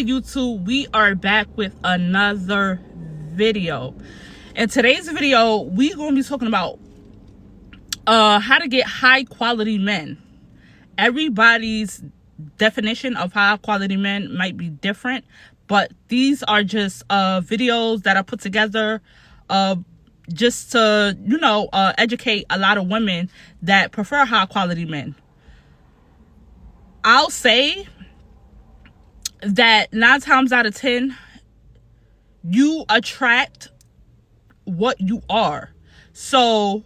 good, YouTube? We are back with another video. In today's video, we're going to be talking about how to get high quality men. Everybody's definition of high quality men might be different, but these are just videos that I put together just to, educate a lot of women that prefer high quality men. I'll say that 9 times out of 10, you attract what you are. So,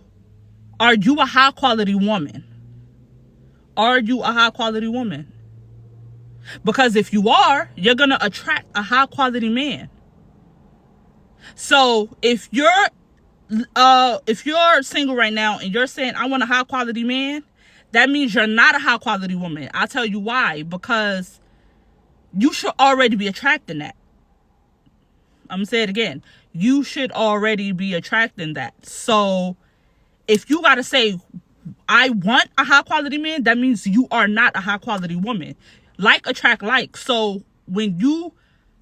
are you a high quality woman? Are you a high quality woman? Because if you are, you're gonna attract a high quality man. So if you're single right now and you're saying I want a high quality man, that means you're not a high quality woman. I'll tell you why. Because you should already be attracting that. I'm gonna say it again. You should already be attracting that. So if you gotta say I want a high quality man, that means you are not a high quality woman. Like attract like. So when you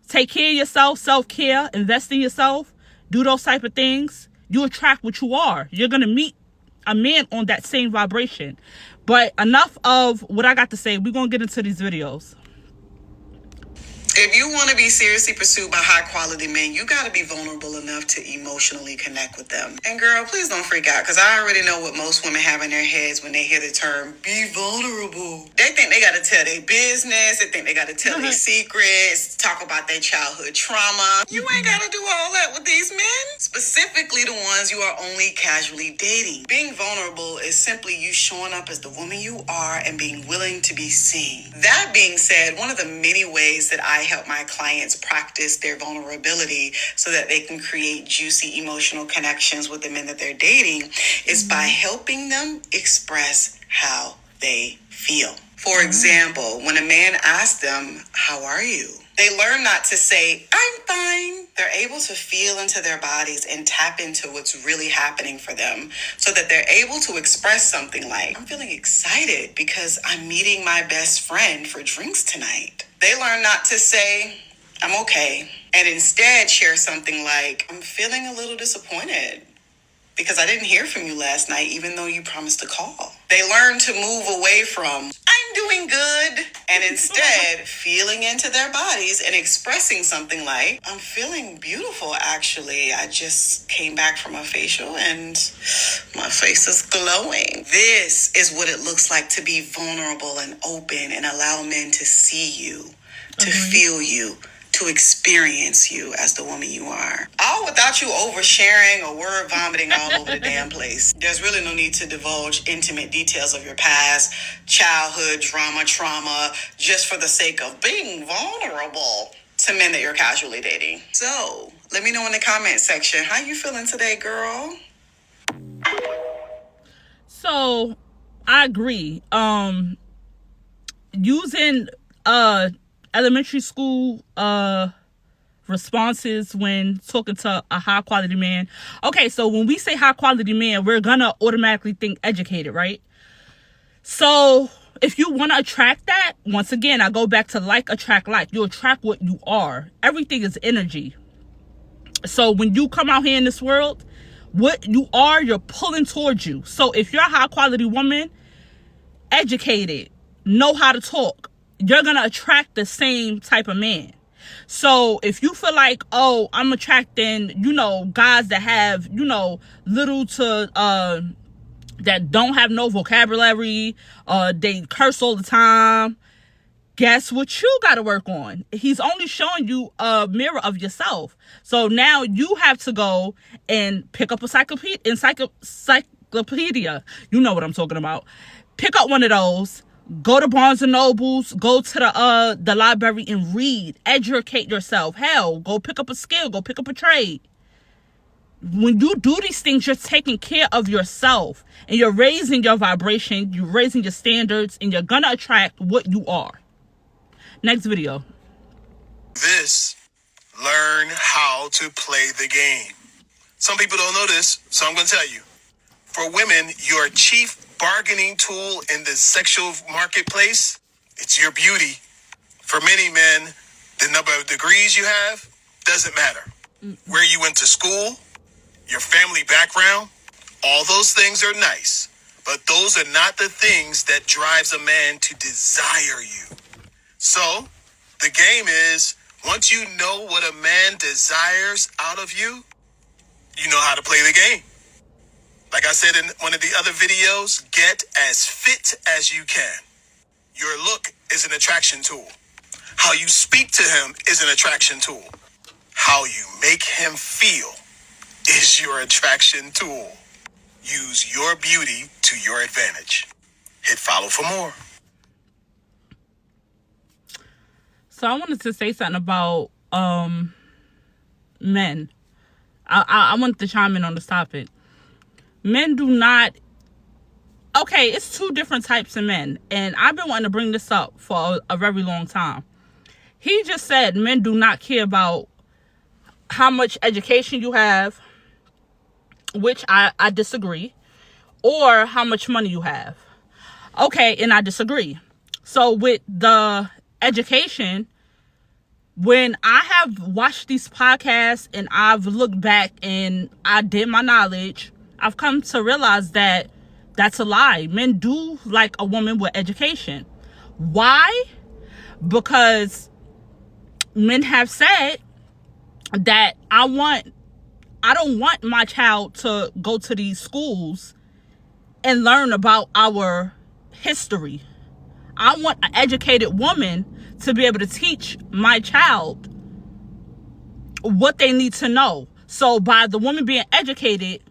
take care of yourself, self-care, invest in yourself, do those type of things, you attract what you are. You're gonna meet a man on that same vibration. But enough of what I got to say. We're gonna get into these videos. If you want to be seriously pursued by high quality men, you got to be vulnerable enough to emotionally connect with them. And girl, please don't freak out, because I already know what most women have in their heads when they hear the term be vulnerable. They think they got to tell their business. They think they got to tell their secrets, talk about their childhood trauma. You ain't got to do all that with these men, specifically the ones you are only casually dating. Being vulnerable is simply you showing up as the woman you are and being willing to be seen. That being said, one of the many ways that I help my clients practice their vulnerability so that they can create juicy emotional connections with the men that they're dating is by helping them express how they feel. For example, when a man asks them, "How are you?" they learn not to say, "I'm fine." They're able to feel into their bodies and tap into what's really happening for them so that they're able to express something like, "I'm feeling excited because I'm meeting my best friend for drinks tonight." They learn not to say, "I'm okay," and instead share something like, "I'm feeling a little disappointed because I didn't hear from you last night, even though you promised to call." They learn to move away from, "I'm doing good," and instead feeling into their bodies and expressing something like, "I'm feeling beautiful, actually. I just came back from a facial and my face is glowing." This is what it looks like to be vulnerable and open and allow men to see you, to feel you, to experience you as the woman you are. All without you oversharing or word vomiting all over the damn place. There's really no need to divulge intimate details of your past, childhood, drama, trauma, just for the sake of being vulnerable to men that you're casually dating. So, let me know in the comment section, how you feeling today, girl? So, I agree. Using elementary school responses when talking to a high quality man. Okay, so when we say high quality man, we're gonna automatically think educated, right? So if you want to attract that, once again, I go back to like attract like. You attract what you are. Everything is energy. So when you come out here in this world, what you are, you're pulling towards you. So if you're a high quality woman, educated, know how to talk, you're gonna attract the same type of man. So if you feel like, oh, I'm attracting, guys that have, little to that don't have no vocabulary, they curse all the time, guess what you gotta work on? He's only showing you a mirror of yourself. So now you have to go and pick up a encyclopedia. You know what I'm talking about. Pick up one of those. Go to Barnes and Nobles, go to the library and read, educate yourself. Hell, go pick up a skill, go pick up a trade. When you do these things, you're taking care of yourself and you're raising your vibration, you're raising your standards, and you're gonna attract what you are. Next video. Learn how to play the game. Some people don't know this, so I'm gonna tell you. For women, your chief bargaining tool in the sexual marketplace, it's your beauty. For many men, The number of degrees you have doesn't matter. Where you went to school, your family background, all those things are nice. But those are not the things that drives a man to desire you. So, the game is, once you know what a man desires out of you, you know how to play the game. Like I said in one of the other videos, get as fit as you can. Your look is an attraction tool. How you speak to him is an attraction tool. How you make him feel is your attraction tool. Use your beauty to your advantage. Hit follow for more. So I wanted to say something about men. I wanted to chime in on this topic. Men do not... Okay, it's two different types of men. And I've been wanting to bring this up for a very long time. He just said men do not care about how much education you have, which I disagree, or how much money you have. Okay, and I disagree. So with the education, when I have watched these podcasts and I've looked back and I did my knowledge, I've come to realize that that's a lie. Men do like a woman with education. Why? Because men have said that I don't want my child to go to these schools and learn about our history. I want an educated woman to be able to teach my child what they need to know. So by the woman being educated,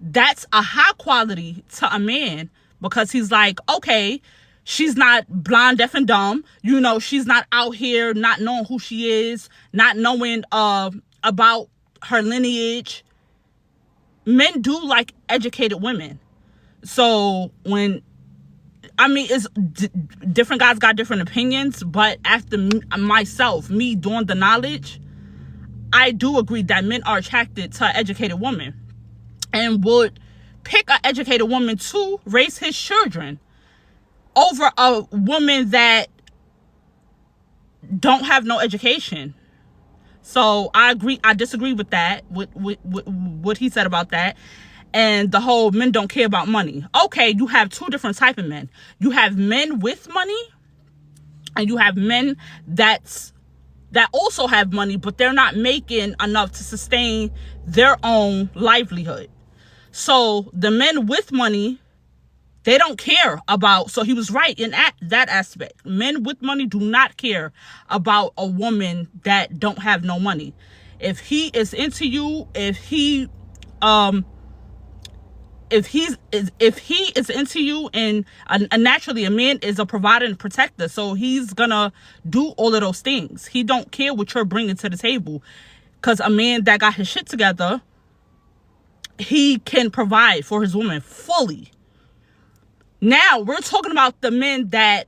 that's a high quality to a man, because he's like, okay, she's not blind, deaf, and dumb. You know, she's not out here not knowing who she is, not knowing about her lineage. Men do like educated women. So it's different guys got different opinions, but after me doing the knowledge, I do agree that men are attracted to an educated woman and would pick an educated woman to raise his children over a woman that don't have no education. So I disagree with that, with what he said about that. And the whole men don't care about money. Okay, you have two different type of men. You have men with money, and you have men that also have money, but they're not making enough to sustain their own livelihood. So the men with money, they don't care about... So he was right in that aspect. Men with money do not care about a woman that don't have no money. If he is into you, if he is into you, and naturally a man is a provider and protector, so he's gonna do all of those things. He don't care what you're bringing to the table, because a man that got his shit together, he can provide for his woman fully. Now we're talking about the men that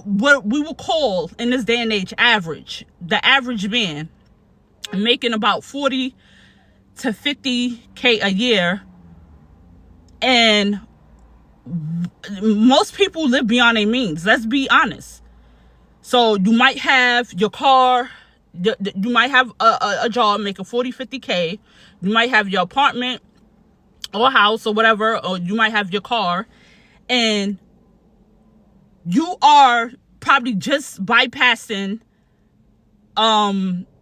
what we will call in this day and age average. The average man making about 40 to 50K a year. And most people live beyond their means. Let's be honest. So you might have your car. You might have a job making 40, 50K. You might have your apartment or house or whatever. Or you might have your car. And you are probably just bypassing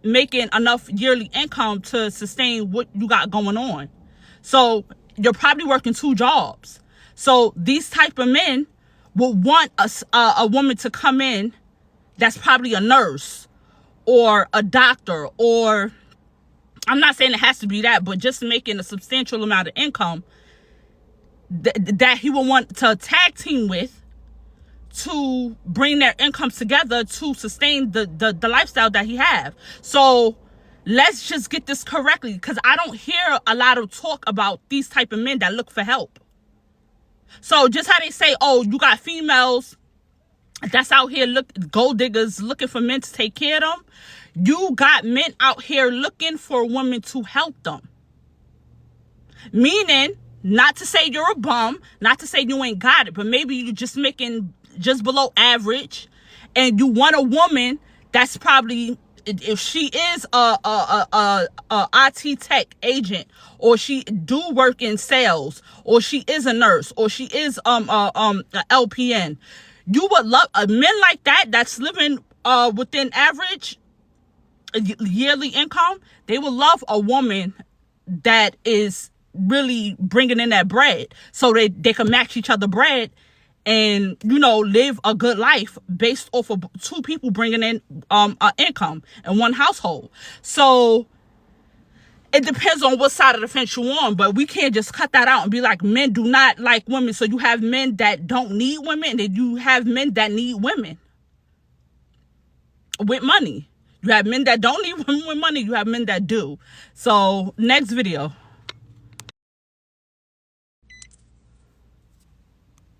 making enough yearly income to sustain what you got going on. So you're probably working 2 jobs. So these type of men will want a woman to come in that's probably a nurse or a doctor, or I'm not saying it has to be that, but just making a substantial amount of income that he will want to tag team with to bring their incomes together to sustain the lifestyle that he have. So let's just get this correctly, because I don't hear a lot of talk about these type of men that look for help. So just how they say, oh, you got females that's out here gold diggers looking for men to take care of them. You got men out here looking for women to help them. Meaning, not to say you're a bum, not to say you ain't got it, but maybe you're just making just below average, and you want a woman that's probably, if she is a IT tech agent, or she do work in sales, or she is a nurse, or she is a LPN, you would love men like that that's living within average yearly income. They would love a woman that is really bringing in that bread, so they can match each other bread and, you know, live a good life based off of two people bringing in income in one household. So it depends on what side of the fence you're on, but we can't just cut that out and be like, men do not like women. So you have men that don't need women, and you have men that need women with money. You have men that don't need women with money. You have men that do. So next video.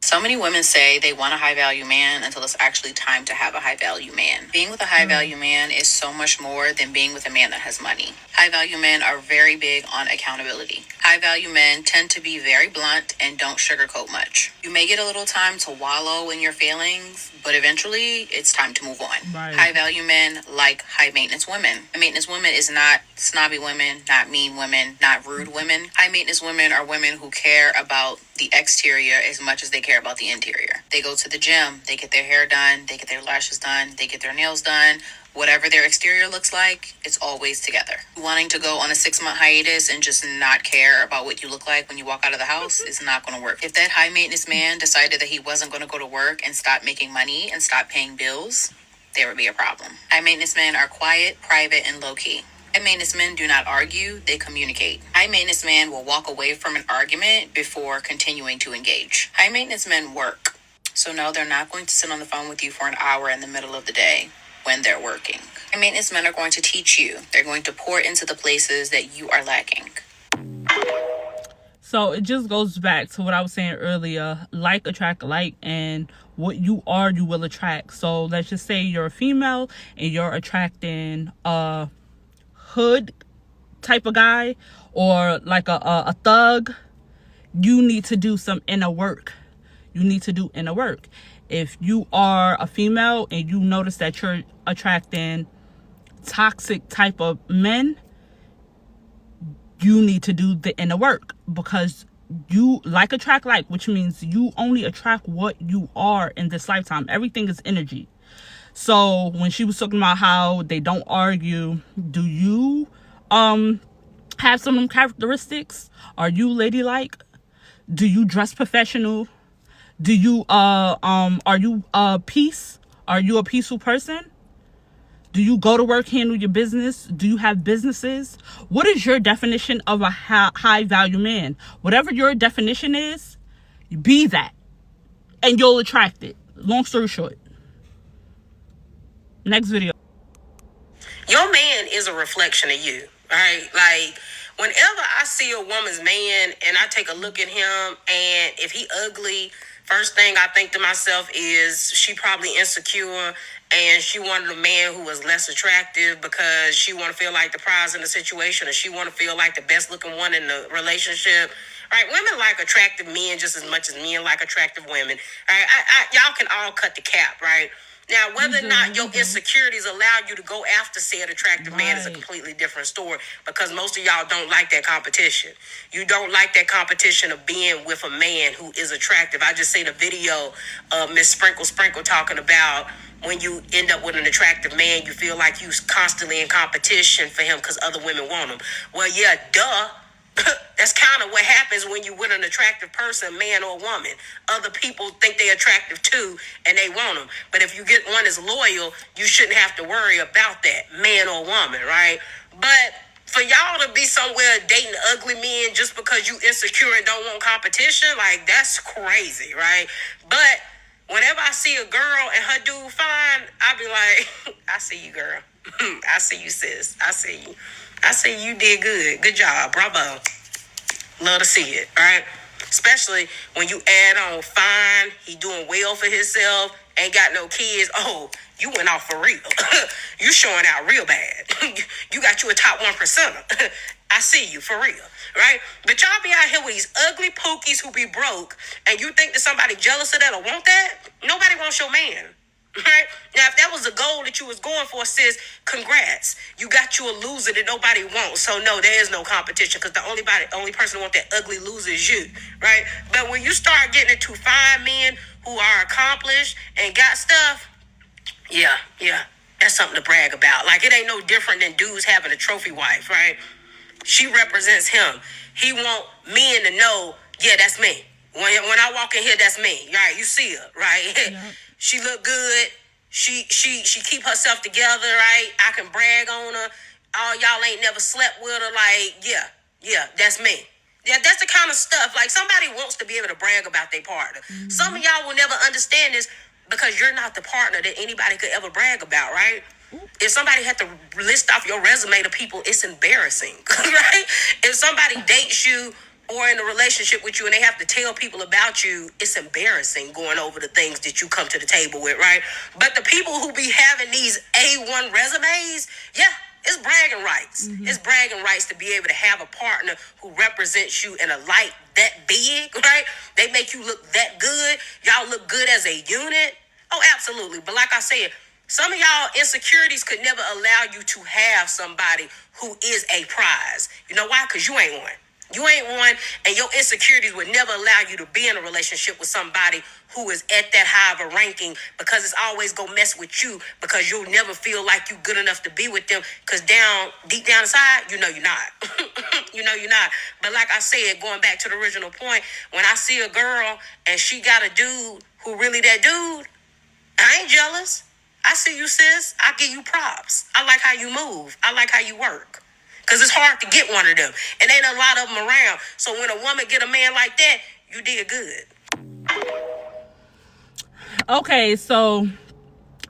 So many women say they want a high value man until it's actually time to have a high value man. Being with a high value man is so much more than being with a man that has money. High value men are very big on accountability. High value men tend to be very blunt and don't sugarcoat much. You may get a little time to wallow in your feelings, but eventually it's time to move on. Right. High value men like high maintenance women. High maintenance women is not snobby women, not mean women, not rude women. High maintenance women are women who care about the exterior as much as they care about the interior. They go to the gym, they get their hair done, they get their lashes done, they get their nails done. Whatever their exterior looks like, it's always together. Wanting to go on a 6-month hiatus and just not care about what you look like when you walk out of the house is not going to work. If that high maintenance man decided that he wasn't going to go to work and stop making money and stop paying bills, there would be a problem. High maintenance men are quiet, private, and low-key. High maintenance men do not argue, they communicate. High maintenance men will walk away from an argument before continuing to engage. High maintenance men work. So no, they're not going to sit on the phone with you for an hour in the middle of the day when they're working. High maintenance men are going to teach you. They're going to pour into the places that you are lacking. So it just goes back to what I was saying earlier. Like attract like, and what you are, you will attract. So let's just say you're a female and you're attracting a hood type of guy, or like a thug. You need to do some inner work. You need to do inner work. If you are a female and you notice that you're attracting toxic type of men, you need to do the inner work, because you like attract like, which means you only attract what you are in this lifetime. Everything is energy. So when she was talking about how they don't argue, do you have some of them characteristics? Are you ladylike? Do you dress professional? Do you are you peace? Are you a peaceful person? Do you go to work, handle your business? Do you have businesses? What is your definition of a high value man? Whatever your definition is, be that, and you'll attract it. Long story short. Next video. Your man is a reflection of you, right? Like, whenever I see a woman's man and I take a look at him, and if he ugly, first thing I think to myself is she probably insecure, and she wanted a man who was less attractive because she want to feel like the prize in the situation, or she want to feel like the best looking one in the relationship. Right? Women like attractive men just as much as men like attractive women. Right? Y'all can all cut the cap, right? Now, whether or not your insecurities allow you to go after said attractive man is a completely different story, because most of y'all don't like that competition. You don't like that competition of being with a man who is attractive. I just seen a video of Miss Sprinkle talking about when you end up with an attractive man, you feel like you're constantly in competition for him because other women want him. Well, yeah, duh. That's kind of what happens when you with an attractive person, man or woman. Other people think they're attractive too, and they want them. But if you get one that's loyal, you shouldn't have to worry about that, man or woman, right? But for y'all to be somewhere dating ugly men just because you insecure and don't want competition, like, that's crazy, right? But whenever I see a girl and her dude fine, I be like, I see you, girl. I see you, sis. I see you. I see you did good. Good job. Bravo. Love to see it, right? Especially when you add on fine, he doing well for himself, ain't got no kids. Oh, you went off for real. You showing out real bad. You got you a top 1%er. I see you, for real, right? But y'all be out here with these ugly pookies who be broke, and you think that somebody jealous of that or want that? Nobody wants your man. Right? Now, if that was the goal that you was going for, sis, congrats. You got you a loser that nobody wants. So no, there is no competition because the only person who want that ugly loser is you, right? But when you start getting into fine men who are accomplished and got stuff, yeah, that's something to brag about. Like, it ain't no different than dudes having a trophy wife, right? She represents him. He want men to know, yeah, that's me. When I walk in here, that's me. Right? You see her, right? Yep. She look good. She keep herself together, right? I can brag on her. All y'all ain't never slept with her. Like, yeah, that's me. Yeah, that's the kind of stuff. Like, somebody wants to be able to brag about their partner. Mm-hmm. Some of y'all will never understand this because you're not the partner that anybody could ever brag about, right? If somebody had to list off your resume to people, it's embarrassing, right? If somebody dates you or in a relationship with you and they have to tell people about you, it's embarrassing going over the things that you come to the table with, right? But the people who be having these A1 resumes, yeah, it's bragging rights. Mm-hmm. It's bragging rights to be able to have a partner who represents you in a light that big, right? They make you look that good. Y'all look good as a unit. Oh, absolutely. But like I said, some of y'all insecurities could never allow you to have somebody who is a prize. You know why? Because you ain't one. You ain't one, and your insecurities would never allow you to be in a relationship with somebody who is at that high of a ranking, because it's always gonna mess with you because you'll never feel like you good enough to be with them because deep down inside, you know you're not. You know you're not. But like I said, going back to the original point, when I see a girl and she got a dude who really that dude, I ain't jealous. I see you, sis. I give you props. I like how you move. I like how you work. Because it's hard to get one of them. And ain't a lot of them around. So when a woman get a man like that, you did good. Okay, so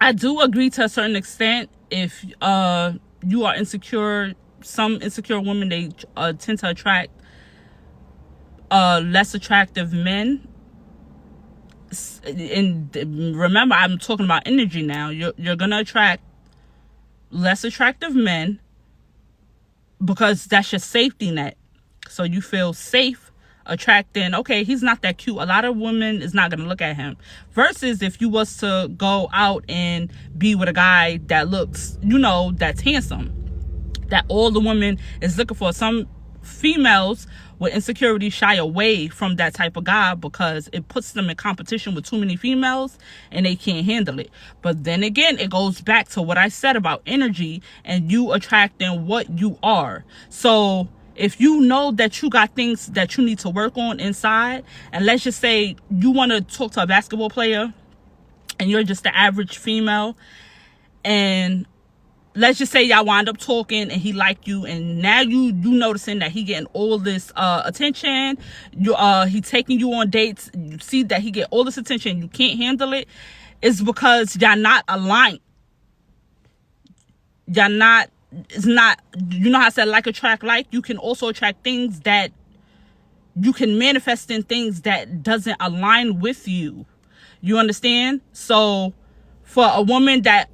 I do agree to a certain extent. If you are insecure, some insecure women, they tend to attract less attractive men. And remember, I'm talking about energy now. You're gonna attract less attractive men because that's your safety net. So you feel safe attracting, okay, he's not that cute. A lot of women is not gonna look at him. Versus if you was to go out and be with a guy that looks, that's handsome, that all the woman is looking for. Some females with insecurity shy away from that type of guy because it puts them in competition with too many females and they can't handle it. But then again, it goes back to what I said about energy and you attracting what you are. So if you know that you got things that you need to work on inside, and let's just say you want to talk to a basketball player and you're just the average female, and let's just say y'all wind up talking and he like you, and now you noticing that he getting all this attention, he taking you on dates, you see that he get all this attention, you can't handle it. It's because y'all not aligned. It's not, how I said like attract like. You can also attract things that you can manifest in things that doesn't align with you. You understand? So for a woman that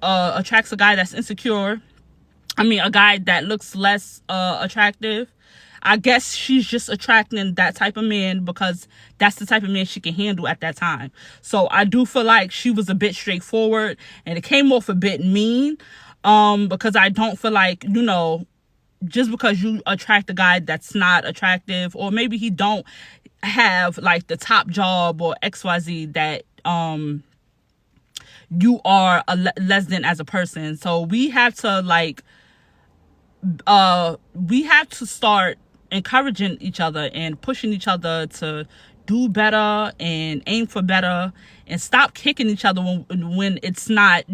attracts a guy that's insecure, a guy that looks less attractive, I guess she's just attracting that type of man because that's the type of man she can handle at that time. So I do feel like she was a bit straightforward and it came off a bit mean, because I don't feel like, just because you attract a guy that's not attractive, or maybe he don't have like the top job or XYZ, that you are less than as a person. So we have to start encouraging each other and pushing each other to do better and aim for better, and stop kicking each other when it's not,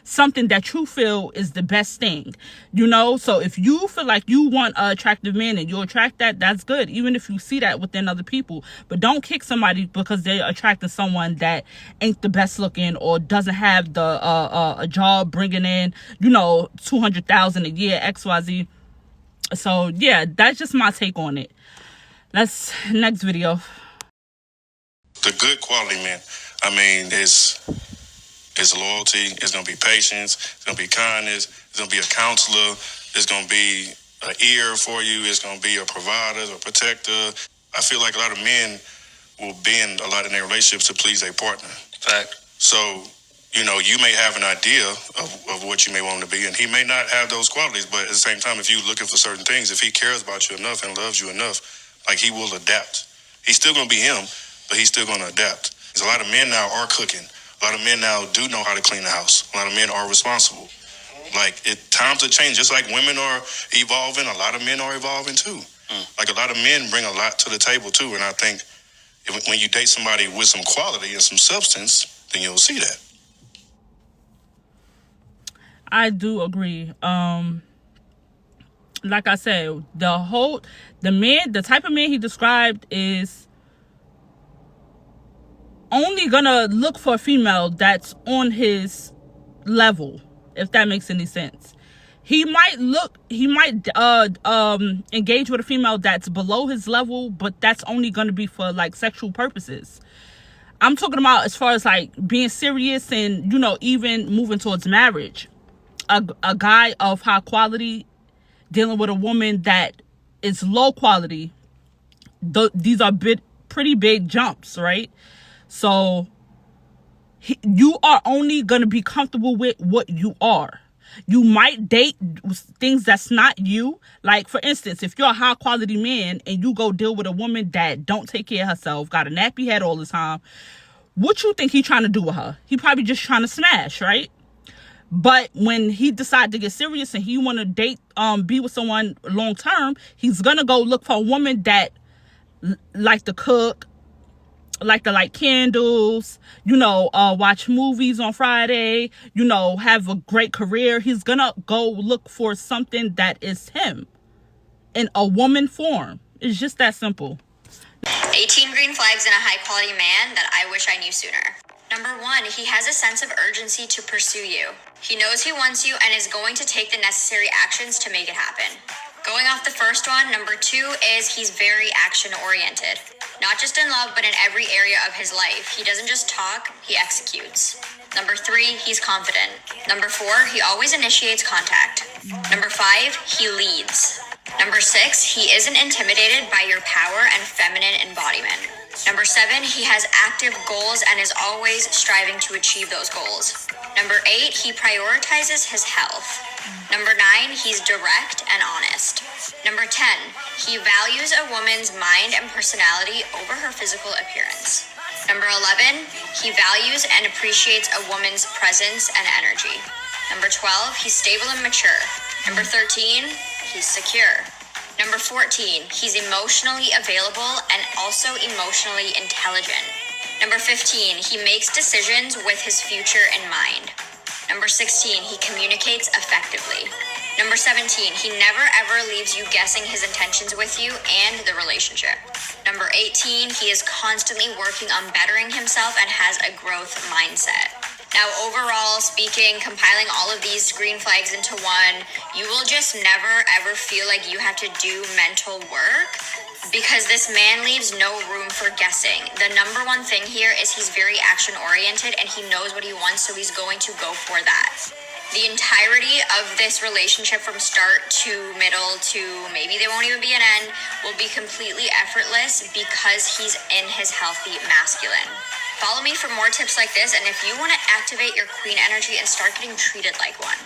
something that you feel is the best thing, So if you feel like you want an attractive man and you attract that, that's good, even if you see that within other people. But don't kick somebody because they're attracting someone that ain't the best looking or doesn't have the a job bringing in, $200,000 a year, XYZ. So yeah, that's just my take on it. That's next video. The good quality man, it's loyalty, it's going to be patience, it's going to be kindness, it's going to be a counselor, it's going to be an ear for you, it's going to be a provider, a protector. I feel like a lot of men will bend a lot in their relationships to please their partner. Fact. So, you may have an idea of what you may want him to be, and he may not have those qualities, but at the same time, if you're looking for certain things, if he cares about you enough and loves you enough, like, he will adapt. He's still going to be him, but he's still going to adapt. There's a lot of men now are cooking. A lot of men now do know how to clean the house. A lot of men are responsible. Like, times are changing. Just like women are evolving, a lot of men are evolving too. Like, a lot of men bring a lot to the table too, and I think when you date somebody with some quality and some substance, then you'll see that. I do agree. Like I said, the type of man he described is only gonna look for a female that's on his level, if that makes any sense. He might engage with a female that's below his level, but that's only gonna be for like sexual purposes. I'm talking about as far as like being serious and, even moving towards marriage. A guy of high quality dealing with a woman that is low quality, these are pretty big jumps, right? So you are only going to be comfortable with what you are. You might date things that's not you. Like, for instance, if you're a high quality man and you go deal with a woman that don't take care of herself, got a nappy head all the time, what you think he trying to do with her? He probably just trying to smash, right? But when he decided to get serious and he want to date, be with someone long term, he's gonna go look for a woman that like to cook, like to light candles, watch movies on Friday, have a great career. He's gonna go look for something that is him in a woman form. It's just that simple. 18 green flags in a high quality man that I wish I knew sooner. Number 1, he has a sense of urgency to pursue you. He knows he wants you and is going to take the necessary actions to make it happen. Going off the first one, number 2 is he's very action oriented. Not just in love, but in every area of his life. He doesn't just talk, he executes. Number 3, he's confident. Number 4, he always initiates contact. Number 5, he leads. Number 6, he isn't intimidated by your power and feminine embodiment. Number 7, he has active goals and is always striving to achieve those goals. Number 8, he prioritizes his health. Number 9, he's direct and honest. Number 10, he values a woman's mind and personality over her physical appearance. Number 11, he values and appreciates a woman's presence and energy. Number 12, he's stable and mature. Number 13, he's secure. Number 14, he's emotionally available and also emotionally intelligent. Number 15, he makes decisions with his future in mind. Number 16, he communicates effectively. Number 17, he never ever leaves you guessing his intentions with you and the relationship. Number 18, he is constantly working on bettering himself and has a growth mindset. Now, overall speaking, compiling all of these green flags into one, you will just never ever feel like you have to do mental work because this man leaves no room for guessing. The number one thing here is he's very action oriented and he knows what he wants, so he's going to go for that. The entirety of this relationship from start to middle to maybe there won't even be an end will be completely effortless because he's in his healthy masculine. Follow me for more tips like this, and if you want to activate your queen energy and start getting treated like one.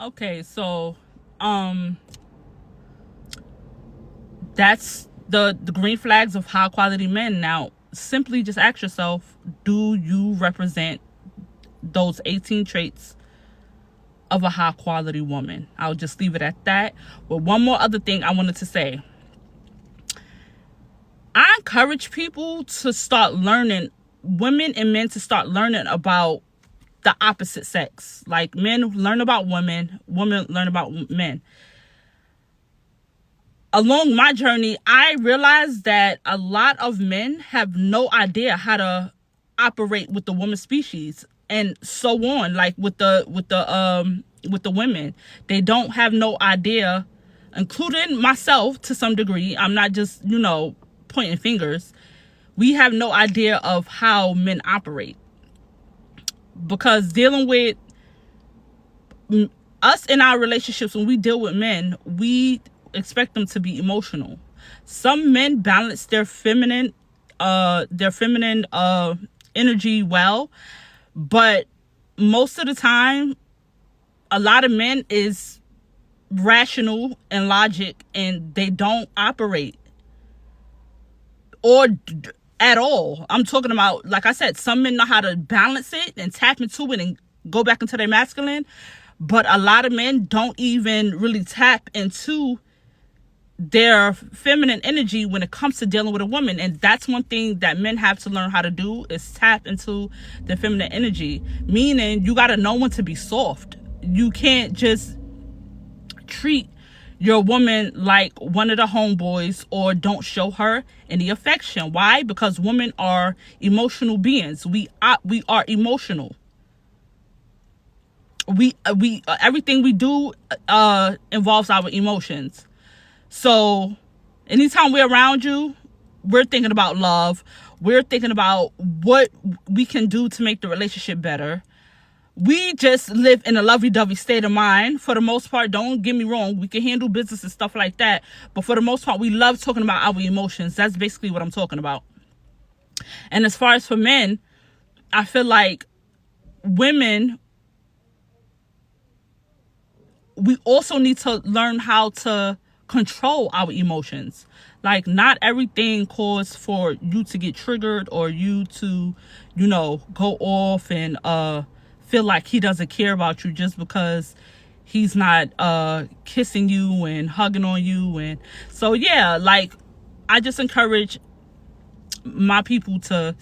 Okay, so that's the green flags of high quality men. Now, simply just ask yourself, do you represent those 18 traits of a high quality woman? I'll just leave it at that. But one more other thing I wanted to say. I encourage people to start learning, women and men to start learning about the opposite sex. Like, men learn about women, women learn about men. Along my journey, I realized that a lot of men have no idea how to operate with the woman species and so on, like with the women. They don't have no idea, including myself to some degree. I'm not just, pointing fingers. We have no idea of how men operate, because dealing with us in our relationships, when we deal with men, we expect them to be emotional. Some men balance their feminine energy well. But most of the time, a lot of men is rational and logic, and they don't operate at all. I'm talking about, like I said, some men know how to balance it and tap into it and go back into their masculine, but a lot of men don't even really tap into their feminine energy when it comes to dealing with a woman. And that's one thing that men have to learn how to do, is tap into the feminine energy, meaning you got to know when to be soft. You can't just treat your woman like one of the homeboys or don't show her any affection. Why? Because women are emotional beings. We are emotional. We everything we do involves our emotions. So anytime we're around you, we're thinking about love. We're thinking about what we can do to make the relationship better. We just live in a lovey-dovey state of mind. For the most part, don't get me wrong, we can handle business and stuff like that. But for the most part, we love talking about our emotions. That's basically what I'm talking about. And as far as for men, I feel like women, we also need to learn how to control our emotions. Like, not everything calls for you to get triggered or you to, go off and feel like he doesn't care about you just because he's not kissing you and hugging on you. And so, yeah, like, I just encourage my people to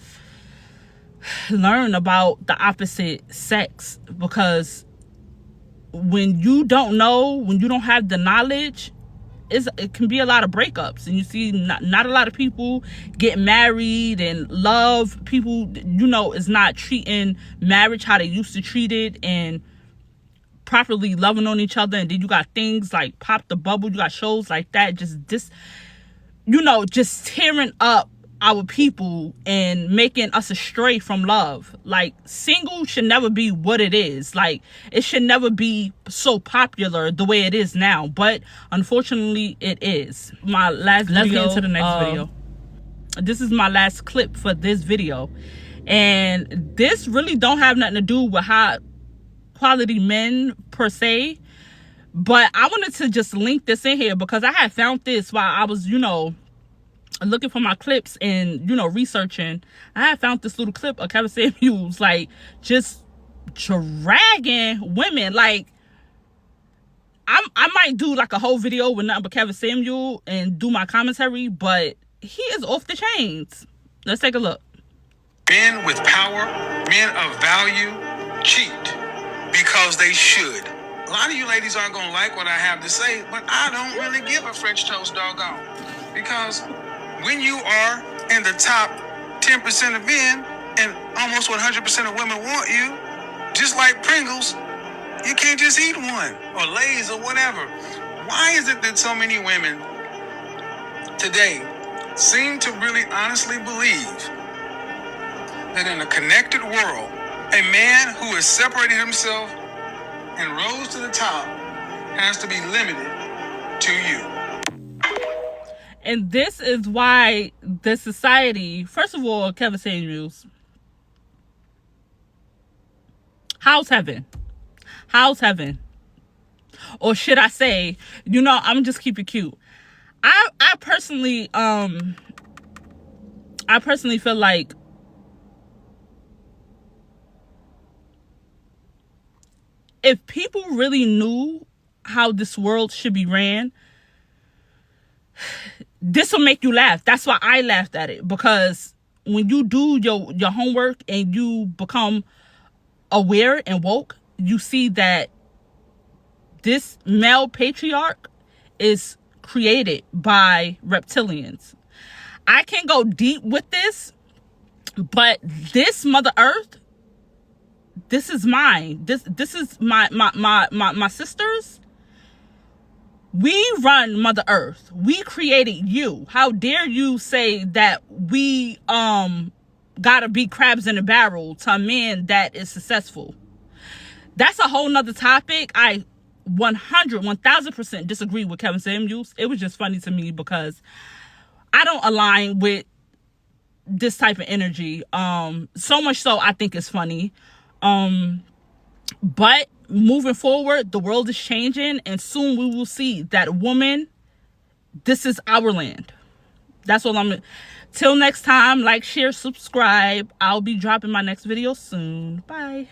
learn about the opposite sex, because when you don't know, when you don't have the knowledge, it can be a lot of breakups. And you see not a lot of people get married and love. People, is not treating marriage how they used to treat it and properly loving on each other. And then you got things like Pop the Bubble. You got shows like that. Just tearing up our people and making us astray from love. Like, single should never be what it is. Like, it should never be so popular the way it is now. But unfortunately, it is. My last video. Let's get into the next video. This is my last clip for this video. And this really don't have nothing to do with high quality men per se. But I wanted to just link this in here because I had found this while I was, looking for my clips and researching. I had found this little clip of Kevin Samuels like just dragging women. Like, I might do like a whole video with nothing but Kevin Samuel and do my commentary, but he is off the chains. Let's take a look. Men with power, men of value, cheat because they should. A lot of you ladies aren't gonna like what I have to say, but I don't really give a French toast doggone, because when you are in the top 10% of men and almost 100% of women want you, just like Pringles, you can't just eat one, or Lay's or whatever. Why is it that so many women today seem to really honestly believe that in a connected world, a man who has separated himself and rose to the top has to be limited to you? And this is why the society, first of all, Kevin Samuels, how's heaven? How's heaven? Or should I say, I'm just keep it cute. I personally feel like if people really knew how this world should be ran, this will make you laugh. That's why I laughed at it, because when you do your homework and you become aware and woke, you see that this male patriarch is created by reptilians. I can't go deep with this, but this Mother Earth, this is mine. This is my sisters. We run Mother Earth. We created you. How dare you say that we gotta be crabs in a barrel to a man that is successful? That's a whole nother topic. I 1000% disagree with Kevin Samuels. It was just funny to me because I don't align with this type of energy. So much so I think it's funny. But moving forward, the world is changing, and soon we will see that woman, this is our land. That's all till next time, like, share, subscribe. I'll be dropping my next video soon. Bye.